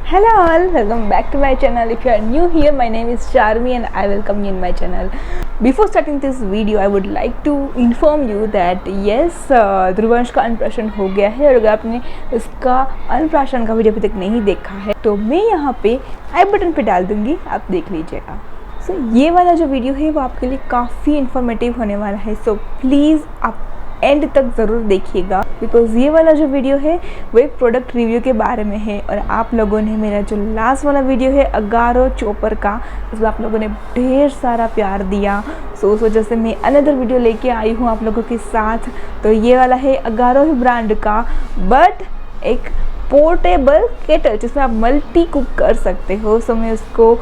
Hello all, welcome back to my channel. If you are new here, my name is Charmi and I welcome you in my channel. Before starting this video, I would like to inform you that yes, ध्रुवंश का अन्नप्राशन हो गया है और अगर आपने इसका अन्नप्राशन का video अभी तक नहीं देखा है तो मैं यहाँ पे आई बटन पे डाल दूँगी, आप देख लीजिएगा। सो ये वाला जो वीडियो है वो आपके लिए काफ़ी इन्फॉर्मेटिव होने वाला है, सो प्लीज़ आप एंड तक ज़रूर देखिएगा बिकॉज़ ये वाला जो वीडियो है वो एक प्रोडक्ट रिव्यू के बारे में है। और आप लोगों ने मेरा जो लास्ट वाला वीडियो है अगारो चोपर का, उसमें आप लोगों ने ढेर सारा प्यार दिया, सो उस वजह से मैं अनदर वीडियो लेके आई हूँ आप लोगों के साथ। तो ये वाला है अगारो ही ब्रांड का, बट एक पोर्टेबल केटल जिसमें आप मल्टी कुक कर सकते हो। सो मैं उसको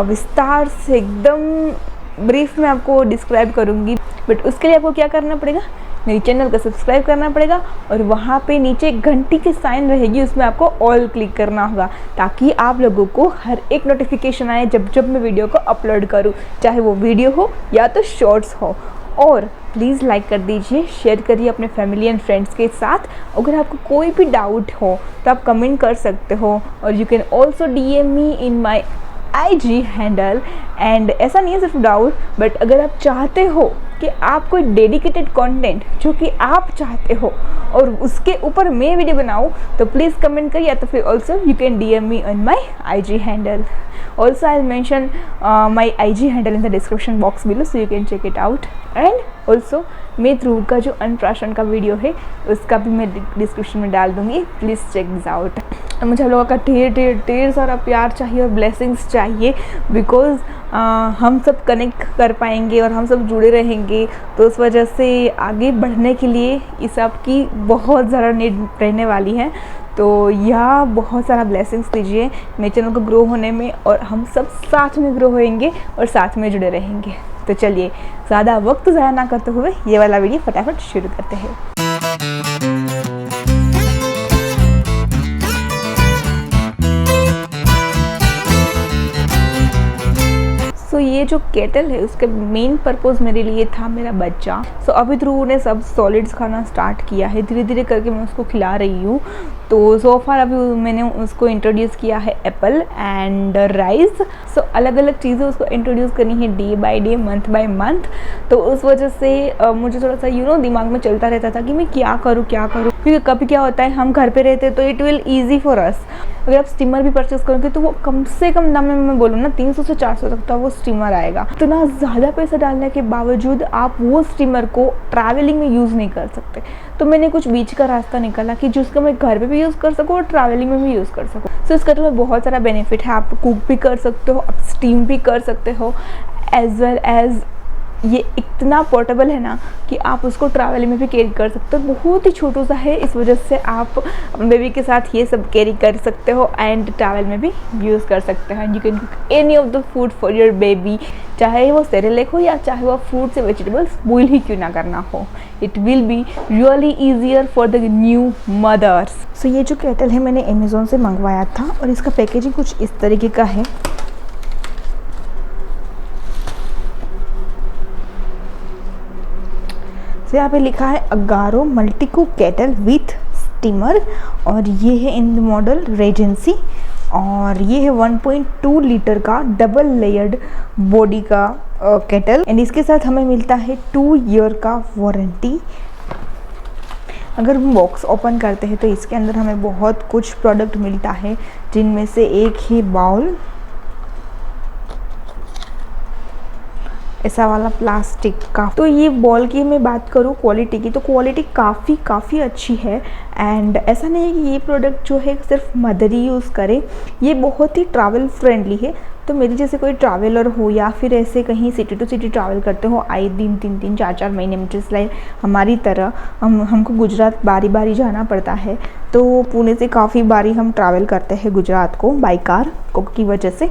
विस्तार से एकदम ब्रीफ में आपको डिस्क्राइब करूँगी, बट उसके लिए आपको क्या करना पड़ेगा, मेरी चैनल को सब्सक्राइब करना पड़ेगा और वहाँ पे नीचे घंटी की साइन रहेगी, उसमें आपको ऑल क्लिक करना होगा ताकि आप लोगों को हर एक नोटिफिकेशन आए जब जब मैं वीडियो को अपलोड करूँ, चाहे वो वीडियो हो या तो शॉर्ट्स हो। और प्लीज़ लाइक कर दीजिए, शेयर करिए अपने फैमिली एंड फ्रेंड्स के साथ। अगर आपको कोई भी डाउट हो तो आप कमेंट कर सकते हो और you can also DM me in my IG handle. And ऐसा नहीं है सिर्फ डाउट, बट अगर आप चाहते हो कि आप कोई डेडिकेटेड कंटेंट जो कि आप चाहते हो और उसके ऊपर मैं वीडियो बनाऊँ तो प्लीज़ कमेंट करिए, या तो फिर also you can DM me on my IG handle. Also I'll mention my IG handle in the description box below so you can check it out. And also मैं ध्रुव का जो अन्नप्राशन का वीडियो है उसका भी मैं डिस्क्रिप्शन में डाल दूँगी, प्लीज़ चेक दिस आउट। मुझे आप लोगों का ढेर सारा प्यार चाहिए और ब्लेसिंग्स चाहिए बिकॉज़ हम सब कनेक्ट कर पाएंगे और हम सब जुड़े रहेंगे, तो उस वजह से आगे बढ़ने के लिए इस सब की बहुत ज़्यादा नीड रहने वाली है। तो यह बहुत सारा ब्लेसिंग्स दीजिए मेरे चैनल को ग्रो होने में और हम सब साथ में ग्रो होएंगे और साथ में जुड़े रहेंगे। तो चलिए ज़्यादा वक्त ज़ाया ना करते हुए ये वाला वीडियो फटाफट शुरू करते हैं। सो ये जो केटल है उसका मेन पर्पस मेरे लिए था मेरा बच्चा। सो अभी ध्रुव ने सब सॉलिड्स खाना स्टार्ट किया है, धीरे धीरे करके मैं उसको खिला रही हूँ। तो सो फार अभी मैंने उसको इंट्रोड्यूस किया है एप्पल एंड राइस। सो अलग अलग चीज़ें उसको इंट्रोड्यूस करनी है day by day, month by month. तो उस वजह से मुझे थोड़ा सा दिमाग में चलता रहता था कि मैं क्या करूँ क्योंकि कभी क्या होता है हम घर पे रहते तो it will easy for us. अगर आप स्टीमर भी परचेस करोगे तो वो कम से कम दाम में मैं बोलूँ ना 300 से 400 तक का वो स्टीमर आएगा। तो ना ज़्यादा पैसा डालने के बावजूद आप वो स्टीमर को ट्रैवलिंग में यूज़ नहीं कर सकते। तो मैंने कुछ बीच का रास्ता निकाला कि जिसको मैं घर पे भी यूज़ कर सकूँ और ट्रैवलिंग में भी यूज़ कर सकूँ। सो इस केटल में बहुत सारा बेनिफिट है, आप कुक भी कर सकते हो, आप स्टीम भी कर सकते हो, एज वेल एज ये इतना पोर्टेबल है ना कि आप उसको ट्रैवलिंग में भी कैरी कर सकते हो। बहुत ही छोटू सा है, इस वजह से आप अपने बेबी के साथ ये सब कैरी कर सकते हो एंड ट्रैवल में भी यूज़ कर सकते हो। And you can cook any of the food for your baby, चाहे वो सेरेलेक हो या चाहे वो फ्रूट से वेजिटेबल्स बॉईल ही क्यों ना करना हो। It will be really easier for the new mothers. So ये जो केटल है मैंने अमेज़ोन से मंगवाया था और इसका पैकेजिंग कुछ इस तरीके का है। तो यहाँ पे लिखा है Agaro multi cook kettle with steamer और ये है इन द मॉडल रेजेंसी और ये है 1.2 लीटर का डबल लेयर्ड बॉडी का केटल एंड इसके साथ हमें मिलता है 2 ईयर का वारंटी। अगर हम बॉक्स ओपन करते हैं तो इसके अंदर हमें बहुत कुछ प्रोडक्ट मिलता है, जिनमें से एक है बाउल, ऐसा वाला प्लास्टिक का। तो ये बॉल की मैं बात करूँ क्वालिटी की तो क्वालिटी काफ़ी अच्छी है एंड ऐसा नहीं है कि ये प्रोडक्ट जो है सिर्फ मदर ही यूज़ करे, ये बहुत ही ट्रैवल फ्रेंडली है। तो मेरी जैसे कोई ट्रैवलर हो या फिर ऐसे कहीं सिटी टू सिटी ट्रैवल करते हो आए दिन 3-3, 4-4 महीने में, जिस लाइक हमारी तरह हमको गुजरात बारी बारी जाना पड़ता है। तो पुणे से काफ़ी बारी हम ट्रैवल करते हैं गुजरात को बाई कार की वजह से,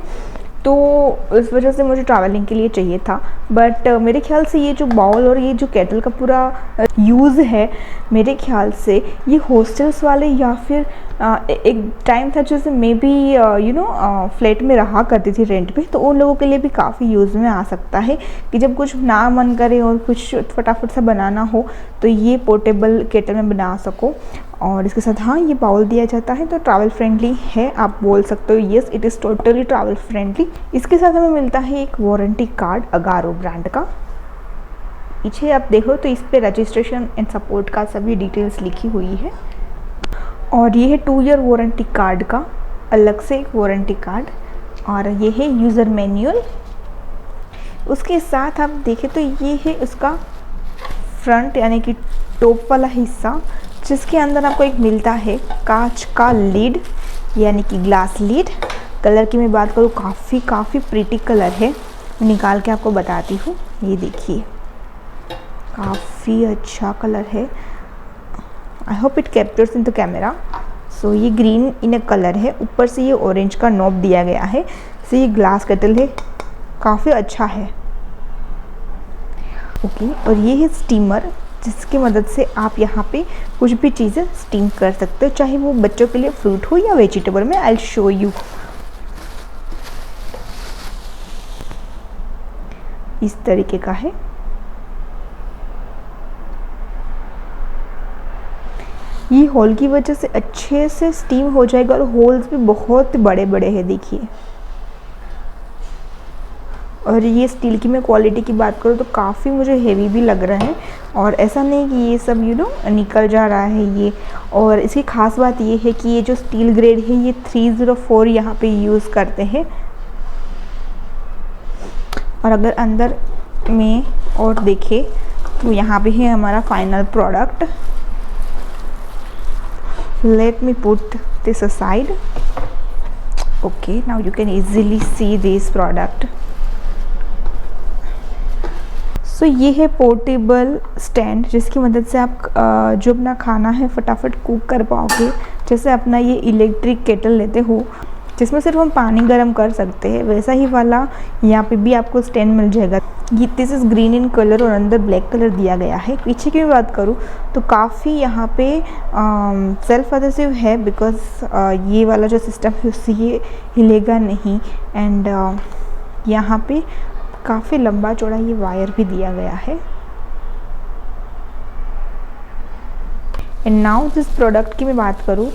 तो इस वजह से मुझे ट्रैवलिंग के लिए चाहिए था। बट मेरे ख्याल से ये जो बाउल और ये जो केटल का पूरा यूज़ है, मेरे ख्याल से ये हॉस्टल्स वाले या फिर एक टाइम था जैसे मे बी फ्लैट में रहा करती थी रेंट पे, तो उन लोगों के लिए भी काफ़ी यूज़ में आ सकता है कि जब कुछ ना मन करे और कुछ फटाफट से बनाना हो तो ये पोर्टेबल केटल में बना सको। और इसके साथ हाँ ये बाउल दिया जाता है, तो ट्रैवल फ्रेंडली है, आप बोल सकते हो yes it is totally travel friendly. इसके साथ हमें मिलता है एक वारंटी कार्ड अगारो ब्रांड का। पीछे आप देखो तो इस पे रजिस्ट्रेशन एंड सपोर्ट का सभी डिटेल्स लिखी हुई है। और ये है 2 ईयर वारंटी कार्ड का अलग से एक वारंटी कार्ड, और ये है यूज़र मैनुअल। उसके साथ आप देखें तो ये है उसका फ्रंट यानी कि टॉप वाला हिस्सा, जिसके अंदर आपको एक मिलता है कांच का लीड यानी कि ग्लास लीड। कलर की मैं बात करूँ काफ़ी प्रीटी कलर है, मैं निकाल के आपको बताती हूँ। ये देखिए काफ़ी अच्छा कलर है, I hope it captures in the camera. So ये ग्रीन इन अ कलर है, ऊपर से ये ऑरेंज का नॉब दिया गया है। सो ये ग्लास केटल है, काफ़ी अच्छा है। ओके और ये है स्टीमर, जिसकी मदद से आप यहाँ पे कुछ भी चीज़ें स्टीम कर सकते हो, चाहे वो बच्चों के लिए फ्रूट हो या वेजिटेबल में। I will show you. इस तरीके का है। ये होल की वजह से अच्छे से स्टीम हो जाएगा, और होल्स भी बहुत बड़े बड़े हैं देखिए। और ये स्टील की मैं क्वालिटी की बात करूँ तो काफ़ी मुझे हेवी भी लग रहा है, और ऐसा नहीं कि ये सब निकल जा रहा है ये। और इसकी ख़ास बात ये है कि ये जो स्टील ग्रेड है ये 304 यहाँ पे यूज़ करते हैं। और अगर अंदर में और देखें तो यहाँ पे है हमारा final product. Let me put this aside. Okay, now you can easily see this product. सो ये है पोर्टेबल स्टैंड, जिसकी मदद से आप जो अपना खाना है फटाफट कुक कर पाओगे। जैसे अपना ये इलेक्ट्रिक केटल लेते हो जिसमें सिर्फ हम पानी गर्म कर सकते हैं, वैसा ही वाला यहाँ पे भी आपको स्टैंड मिल जाएगा। ये this is green in colour और अंदर ब्लैक कलर दिया गया है। पीछे की बात करूँ तो काफ़ी यहाँ पे सेल्फ एडहेसिव है, बिकॉज ये वाला जो सिस्टम है उससे ये हिलेगा नहीं। एंड यहाँ पे काफ़ी लंबा चौड़ा ये वायर भी दिया गया है। एंड नाउ जिस प्रोडक्ट की मैं बात करूँ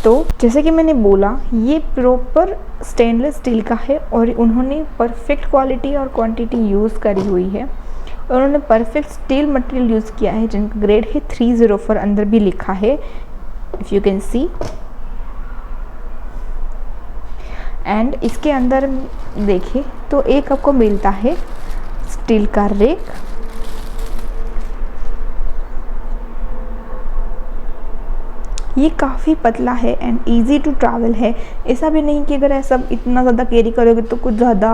तो जैसे कि मैंने बोला ये प्रॉपर स्टेनलेस स्टील का है, और उन्होंने परफेक्ट क्वालिटी और क्वांटिटी यूज़ करी हुई है। और उन्होंने परफेक्ट स्टील मटेरियल यूज़ किया है जिनका ग्रेड है 304, अंदर भी लिखा है if you can see. And इसके अंदर देखिए तो एक आपको मिलता है स्टील का रेक। ये काफ़ी पतला है एंड इजी टू ट्रैवल है। ऐसा भी नहीं कि अगर ऐसा इतना ज़्यादा कैरी करोगे तो कुछ ज़्यादा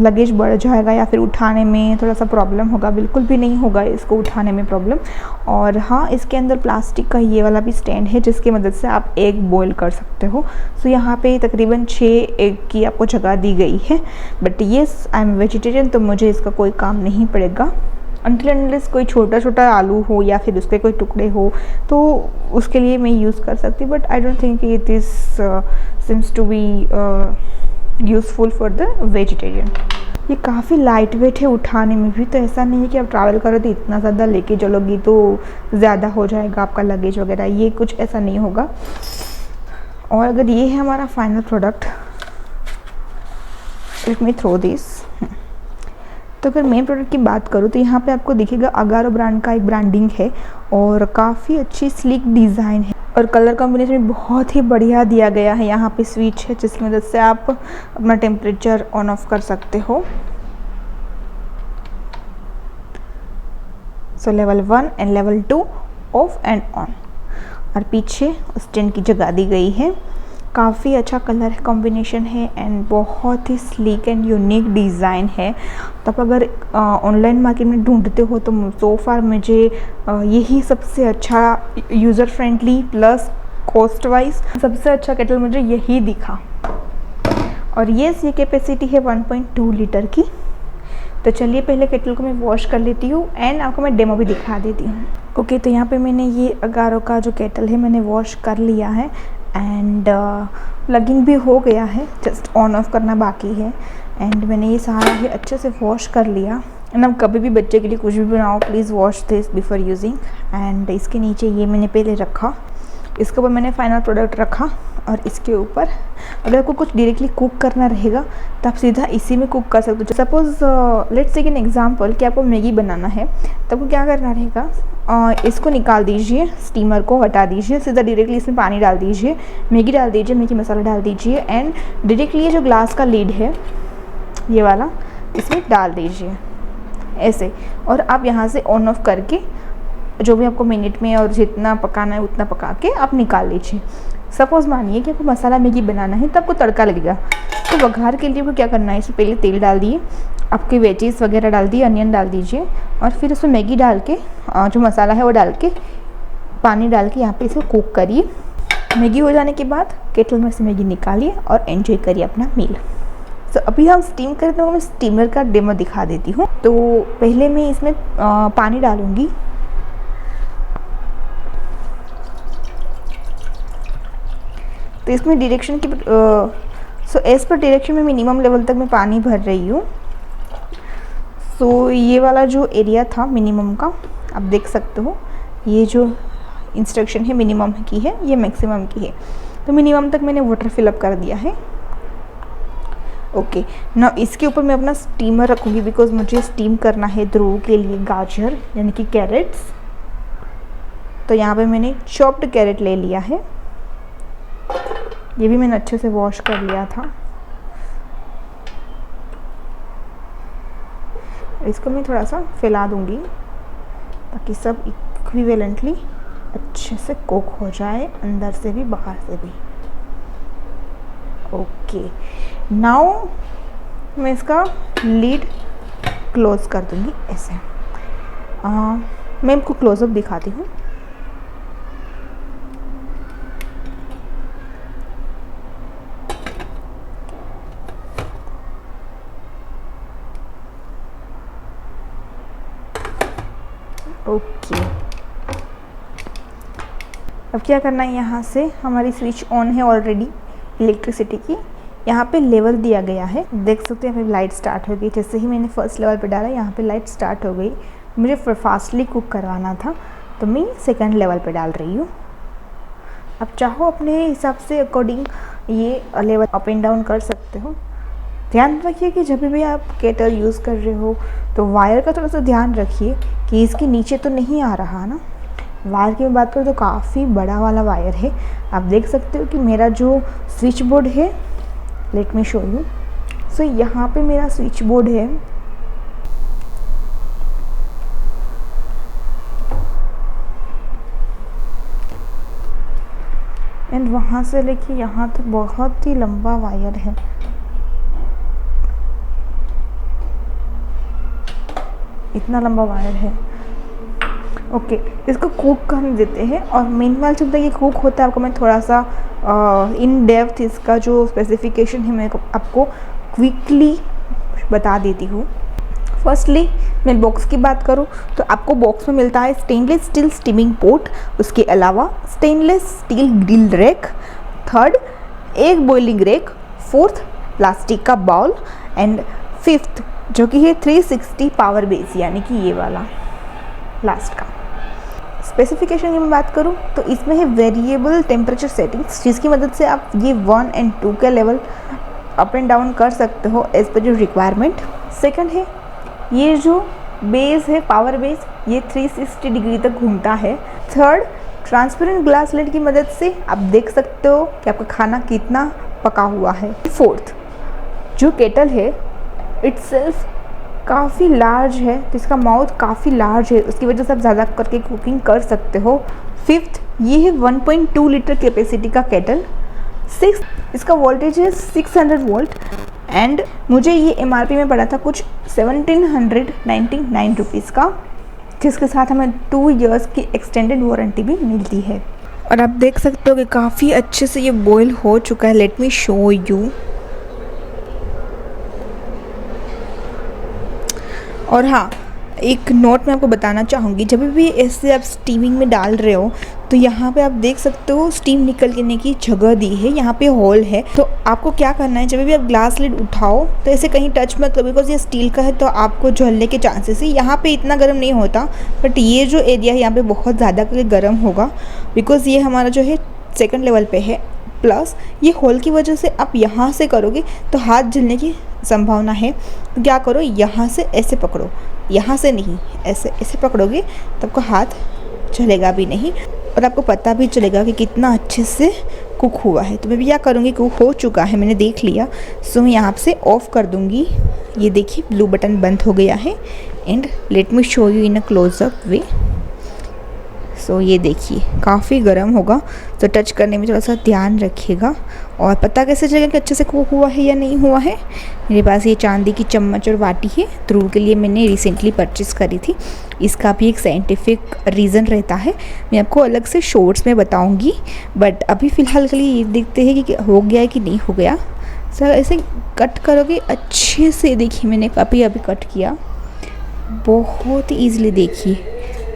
लगेज बढ़ जाएगा या फिर उठाने में थोड़ा सा प्रॉब्लम होगा, बिल्कुल भी नहीं होगा इसको उठाने में प्रॉब्लम। और हाँ, इसके अंदर प्लास्टिक का ये वाला भी स्टैंड है जिसकी मदद से आप एग बॉईल कर सकते हो। सो यहाँ पे तकरीबन 6 एग की आपको जगह दी गई है। But yes I am vegetarian, तो मुझे इसका कोई काम नहीं पड़ेगा। अनटिल अनलेस कोई छोटा छोटा आलू हो या फिर उसके कोई टुकड़े हो तो उसके लिए मैं यूज़ कर सकती, but I don't think it is seems to be useful for the vegetarian. ये काफ़ी लाइट वेट है उठाने में भी, तो ऐसा नहीं है कि आप ट्रैवल करो तो इतना ज़्यादा लेके चलोगी तो ज़्यादा हो जाएगा आपका लगेज वगैरह, ये कुछ ऐसा नहीं होगा। और अगर ये है हमारा final product, let me throw this. तो अगर मेन प्रोडक्ट की बात करूँ तो यहाँ पे आपको दिखेगा अगारो ब्रांड का एक ब्रांडिंग है और काफ़ी अच्छी स्लीक डिज़ाइन है, और कलर कॉम्बिनेशन बहुत ही बढ़िया दिया गया है। यहाँ पे स्विच है जिसकी मदद से आप अपना टेम्परेचर ऑन ऑफ कर सकते हो। सो level 1 and level 2 of and on. और पीछे स्टैंड की जगह दी गई है। काफ़ी अच्छा कलर कॉम्बिनेशन है एंड बहुत ही स्लीक एंड यूनिक डिज़ाइन है। तो आप अगर ऑनलाइन मार्केट में ढूंढते हो तो सो फार मुझे यही सबसे अच्छा user friendly plus cost wise सबसे अच्छा केटल मुझे यही दिखा। और ये कैपेसिटी है 1.2 लीटर की। तो चलिए पहले केटल को मैं वॉश कर लेती हूँ एंड आपको मैं डेमो भी दिखा देती हूँ। ओके, तो यहाँ पे मैंने ये अगारो का जो केटल है मैंने वॉश कर लिया है एंड प्लगिंग भी हो गया है, जस्ट ऑन ऑफ करना बाकी है। एंड मैंने ये सारा ही अच्छे से वॉश कर लिया। एंड अब कभी भी बच्चे के लिए कुछ भी बनाओ, please wash this before using. And इसके नीचे ये मैंने पहले रखा, इसके ऊपर मैंने फाइनल प्रोडक्ट रखा, और इसके ऊपर अगर आपको कुछ डायरेक्टली कुक करना रहेगा तो आप सीधा इसी में कुक कर सकते हो। Suppose let's take an example कि आपको मैगी बनाना है, तो आपको क्या करना रहेगा, इसको निकाल दीजिए, स्टीमर को हटा दीजिए, सीधा डायरेक्टली इसमें पानी डाल दीजिए, मैगी डाल दीजिए, मैगी मसाला डाल दीजिए, एंड डायरेक्टली ये जो ग्लास का लीड है ये वाला इसमें डाल दीजिए ऐसे। और आप यहाँ से ऑन ऑफ करके जो भी आपको मिनट में और जितना पकाना है उतना पका के आप निकाल लीजिए। सपोज़ मानिए कि आपको मसाला मैगी बनाना है तो आपको तड़का लगेगा, तो वघार के लिए आपको क्या करना है, इसमें पहले तेल डाल दिए, आपके वेजीज वगैरह डाल दिए, अनियन डाल दीजिए, और फिर उसमें मैगी डाल के जो मसाला है वो डाल के पानी डाल के यहाँ पे इसको कुक करिए। मैगी हो जाने के बाद केटल में से मैगी निकालिए और एंजॉय करिए अपना मील। तो अभी हम स्टीम करते हैं, मैं स्टीमर का डेमो दिखा देती हूँ। तो पहले मैं इसमें पानी डालूँगी, तो इसमें डायरेक्शन की सो एज़ पर डायरेक्शन में मिनिमम लेवल तक मैं पानी भर रही हूँ। सो ये वाला जो एरिया था मिनिमम का, आप देख सकते हो, ये जो इंस्ट्रक्शन है मिनिमम की है, ये मैक्सिमम की है, तो मिनिमम तक मैंने वाटर फिलअप कर दिया है। ओके, ना इसके ऊपर मैं अपना स्टीमर रखूँगी बिकॉज मुझे स्टीम करना है ध्रुव के लिए गाजर यानी कि कैरेट्स। तो यहाँ पे मैंने चॉप्ड कैरेट ले लिया है, ये भी मैंने अच्छे से वॉश कर लिया था। इसको मैं थोड़ा सा फैला दूंगी ताकि सब इक्विवेलेंटली अच्छे से कुक हो जाए, अंदर से भी बाहर से भी। ओके, नाउ मैं इसका लीड क्लोज कर दूंगी ऐसे। मैं आपको क्लोजअप दिखाती हूँ। ओके, अब क्या करना है, यहाँ से हमारी स्विच ऑन है ऑलरेडी इलेक्ट्रिसिटी की, यहाँ पे लेवल दिया गया है, देख सकते हैं यहाँ पे लाइट स्टार्ट हो गई। जैसे ही मैंने फर्स्ट लेवल पे डाला यहाँ पे लाइट स्टार्ट हो गई। मुझे फास्टली कुक करवाना था तो मैं सेकंड लेवल पे डाल रही हूँ। अब चाहो अपने हिसाब से अकॉर्डिंग ये लेवल अप एंड डाउन कर सकते हो। ध्यान रखिए कि जब भी आप केटल यूज़ कर रहे हो तो वायर का थोड़ा सा ध्यान रखिए कि इसके नीचे तो नहीं आ रहा ना। वायर की मैं बात करूँ तो काफ़ी बड़ा वाला वायर है। आप देख सकते हो कि मेरा जो स्विच बोर्ड है, लेट मी शो यू। सो यहाँ पे मेरा स्विच बोर्ड है, एंड वहाँ से लेके यहाँ तक बहुत ही लंबा वायर है। इतना लंबा वायर है। ओके, इसको कुक करने देते हैं। और मेन वाल जब तक ये कुक होता है आपको मैं थोड़ा सा इन डेप्थ इसका जो स्पेसिफिकेशन है मैं आपको क्विकली बता देती हूँ। फर्स्टली मैं बॉक्स की बात करूँ तो आपको बॉक्स में मिलता है स्टेनलेस स्टील स्टीमिंग पोट, उसके अलावा stainless steel grill rack, third एक बॉइलिंग रैक, फोर्थ प्लास्टिक का बाउल, एंड फिफ्थ जो कि है 360 पावर बेस यानी कि ये वाला लास्ट का। स्पेसिफिकेशन की मैं बात करूँ तो इसमें है वेरिएबल टेम्परेचर सेटिंग्स, जिसकी मदद से आप ये 1 और 2 का लेवल अप एंड डाउन कर सकते हो एज पर जो रिक्वायरमेंट। सेकंड है ये जो बेस है पावर बेस, ये 360 डिग्री तक घूमता है। थर्ड, ट्रांसपेरेंट ग्लास लिड की मदद से आप देख सकते हो कि आपका खाना कितना पका हुआ है। फोर्थ, जो केटल है इट्सेल्फ काफ़ी लार्ज है, तो इसका माउथ काफ़ी लार्ज है, उसकी वजह से आप ज़्यादा करके कुकिंग कर सकते हो। फिफ्थ, ये है 1.2 लीटर कैपेसिटी का केटल। सिक्स, इसका वोल्टेज है 600 वोल्ट, एंड मुझे ये MRP में पड़ा था कुछ 1799 रुपीज़ का, जिसके साथ हमें 2 इयर्स की एक्सटेंडेड वारंटी भी मिलती है। और आप देख सकते हो कि काफ़ी अच्छे से ये बॉयल हो चुका है। Late me show you. और हाँ, एक नोट मैं आपको बताना चाहूँगी, जब भी ऐसे आप स्टीमिंग में डाल रहे हो तो यहाँ पे आप देख सकते हो स्टीम निकलने की जगह दी है, यहाँ पे होल है। तो आपको क्या करना है, जब भी आप ग्लास लिड उठाओ तो ऐसे कहीं टच मत करो, बिकॉज ये स्टील का है तो आपको जलने के चांसेस है। यहाँ पे इतना गर्म नहीं होता, बट ये जो एरिया है यहाँ पे बहुत ज़्यादा गर्म होगा, बिकॉज ये हमारा जो है सेकंड लेवल पे है। प्लस ये होल की वजह से आप यहाँ से करोगे तो हाथ जलने की संभावना है। तो क्या करो, यहाँ से ऐसे पकड़ो, यहाँ से नहीं, ऐसे ऐसे पकड़ोगे तो आपको हाथ चलेगा भी नहीं और आपको पता भी चलेगा कि कितना अच्छे से कुक हुआ है। तो मैं भी क्या करूँगी, कुक हो चुका है, मैंने देख लिया। सो मैं यहाँ से ऑफ़ कर दूँगी। ये देखिए ब्लू बटन बंद हो गया है। And let me show you in a close up वे। सो ये देखिए काफ़ी गर्म होगा, तो टच करने में थोड़ा सा ध्यान रखिएगा। और पता कैसे चलेगा कि अच्छे से कुक हुआ है या नहीं हुआ है। मेरे पास ये चांदी की चम्मच और वाटी है, ध्रुव के लिए मैंने रिसेंटली परचेज़ करी थी। इसका भी एक साइंटिफिक रीज़न रहता है, मैं आपको अलग से शॉर्ट्स में बताऊंगी। बट अभी फ़िलहाल के लिए ये देखते हैं कि हो गया है कि नहीं हो गया। सर ऐसे कट करोगे अच्छे से, देखिए मैंने अभी कट किया, बहुत ही ईजिली देखिए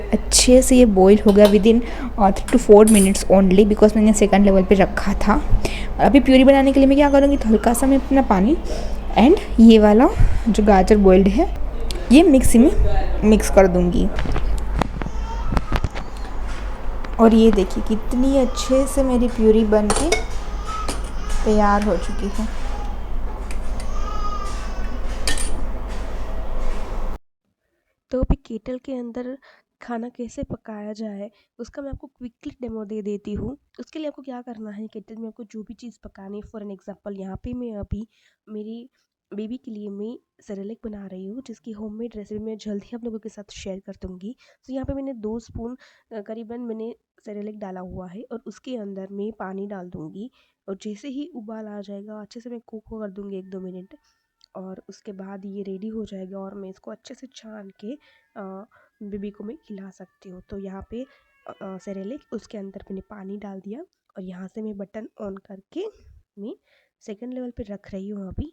अच्छे से ये बॉईल हो गया within 3 to 4 minutes only, because मैंने सेकंड लेवल पे रखा था। और अभी प्यूरी बनाने के लिए मैं क्या करूँगी, तो हल्का सा मैं अपना पानी एंड ये वाला जो गाजर बॉइल्ड है ये मिक्सी में मिक्स कर दूँगी। और ये देखिए कितनी अच्छे से मेरी प्यूरी बन के तैयार हो चुकी है। तो अभी केटल के अंदर खाना कैसे पकाया जाए उसका मैं आपको क्विकली डेमो दे देती हूँ। उसके लिए आपको क्या करना है, केटल में आपको जो भी चीज़ पकानी है, फॉर एन एग्जांपल यहाँ पे मैं अभी मेरी बेबी के लिए मैं सेरेलेक बना रही हूँ, जिसकी होममेड रेसिपी मैं जल्द ही आप लोगों के साथ शेयर कर दूँगी। तो यहाँ पे मैंने 2 स्पून करीबन मैंने सेरेलेक डाला हुआ है और उसके अंदर मैं पानी डाल दूँगी। और जैसे ही उबाल आ जाएगा अच्छे से मैं कुक कर दूँगी 1-2 मिनट, और उसके बाद ये रेडी हो जाएगा और मैं इसको अच्छे से छान के बेबी को मैं खिला सकती हूँ। तो यहाँ पे सेरेलेक, उसके अंदर मैंने पानी डाल दिया और यहाँ से मैं बटन ऑन करके मैं सेकंड लेवल पे रख रही हूँ अभी।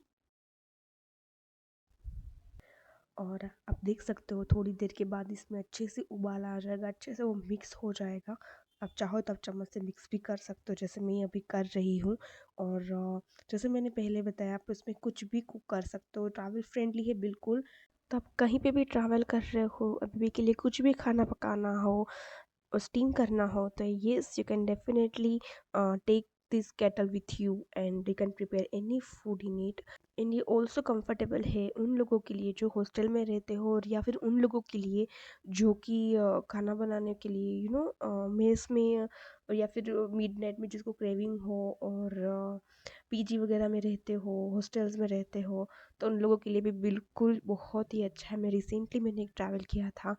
और आप देख सकते हो थोड़ी देर के बाद इसमें अच्छे से उबाल आ जाएगा, अच्छे से वो मिक्स हो जाएगा। आप चाहो तो आप चम्मच से मिक्स भी कर सकते हो, जैसे मैं अभी कर रही हूँ। और जैसे मैंने पहले बताया, आप इसमें कुछ भी कुक कर सकते हो, ट्रैवल फ्रेंडली है बिल्कुल। तो आप कहीं पे भी ट्रैवल कर रहे हो, अभी के लिए कुछ भी खाना पकाना हो और स्टीम करना हो, तो yes you can definitely take this kettle with you and you can prepare any food in it. And ये ऑल्सो कंफर्टेबल है उन लोगों के लिए जो हॉस्टल में रहते हो, और या फिर उन लोगों के लिए जो कि खाना बनाने के लिए मेस में और या फिर मिडनाइट में जिसको क्रेविंग हो, और पीजी वगैरह में रहते हो, हॉस्टल्स में रहते हो, तो उन लोगों के लिए भी बिल्कुल बहुत ही अच्छा है। मैंने एक ट्रैवल किया था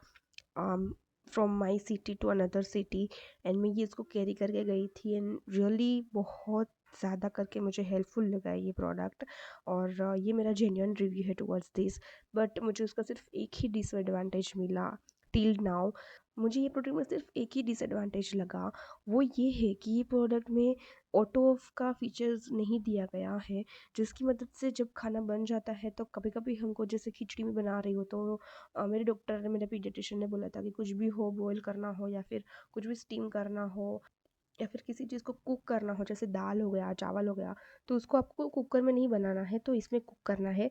from my city to another city, and मैं ये इसको कैरी करके गई थी, एंड रियली बहुत ज़्यादा करके मुझे हेल्पफुल लगा है ये प्रोडक्ट। और ये मेरा जेन्युइन रिव्यू है टुवर्ड्स दिस। बट मुझे उसका सिर्फ एक ही डिसएडवांटेज मिला टिल नाउ। मुझे ये प्रोडक्ट में सिर्फ एक ही डिसएडवांटेज लगा, वो ये है कि ये प्रोडक्ट में ऑटो ऑफ का फीचर्स नहीं दिया गया है, जिसकी मदद से जब खाना बन जाता है तो कभी कभी हमको, जैसे खिचड़ी में बना रही हो तो मेरे डॉक्टर ने, मेरे पीडियाट्रिशियन ने बोला था कि कुछ भी हो, बॉईल करना हो या फिर कुछ भी स्टीम करना हो या फिर किसी चीज़ को कुक करना हो, जैसे दाल हो गया, चावल हो गया, तो उसको आपको कुकर में नहीं बनाना है, तो इसमें कुक करना है।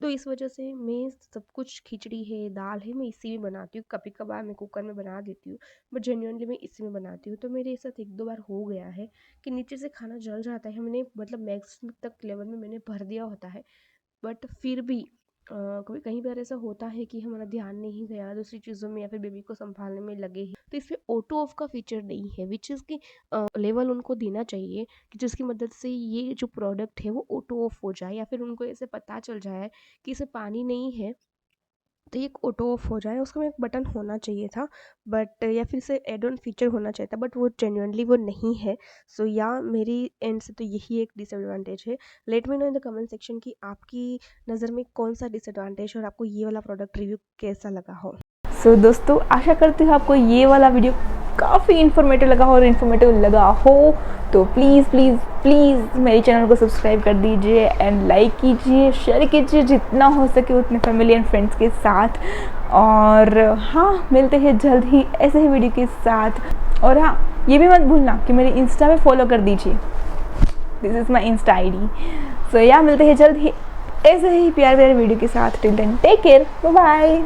तो इस वजह से मैं सब कुछ, खिचड़ी है, दाल है, मैं इसी में बनाती हूँ। कभी कभार मैं कुकर में बना देती हूँ, बट जेन्युइनली मैं इसी में बनाती हूँ। तो मेरे साथ 1-2 बार हो गया है कि नीचे से खाना जल जाता है, मैंने मतलब मैक्स तक लेवल में मैंने भर दिया होता है, बट फिर भी कभी कहीं बार ऐसा होता है कि हमारा ध्यान नहीं गया दूसरी चीज़ों में या फिर बेबी को संभालने में लगे ही, तो इसमें ऑटो ऑफ का फीचर नहीं है, विच इज़ की लेवल उनको देना चाहिए कि जिसकी मदद से ये जो प्रोडक्ट है वो ऑटो ऑफ हो जाए, या फिर उनको ऐसे पता चल जाए कि इसे पानी नहीं है तो ये ऑटो ऑफ हो जाए, उसका एक बटन होना चाहिए था। बट या फिर से एड ऑन फीचर होना चाहिए था, बट वो जेन्युइनली वो नहीं है। सो या मेरी एंड से तो यही एक डिसएडवांटेज है। Let me know in the comment section कि आपकी नज़र में कौन सा डिसएडवांटेज और आपको ये वाला प्रोडक्ट रिव्यू कैसा लगा हो। सो दोस्तों, आशा करती हूँ आपको ये वाला वीडियो काफ़ी इन्फॉर्मेटिव लगा हो, और इन्फॉर्मेटिव लगा हो तो प्लीज़ प्लीज़ प्लीज़ मेरे चैनल को सब्सक्राइब कर दीजिए एंड लाइक कीजिए, शेयर कीजिए जितना हो सके उतने फैमिली एंड फ्रेंड्स के साथ। और हाँ, मिलते हैं जल्द ही ऐसे ही वीडियो के साथ। और हाँ, ये भी मत भूलना कि मेरे इंस्टा पे फॉलो कर दीजिए, this is my Insta ID। सो या मिलते हैं जल्द ही ऐसे ही प्यार वीडियो के साथ। Till then take care, bye bye.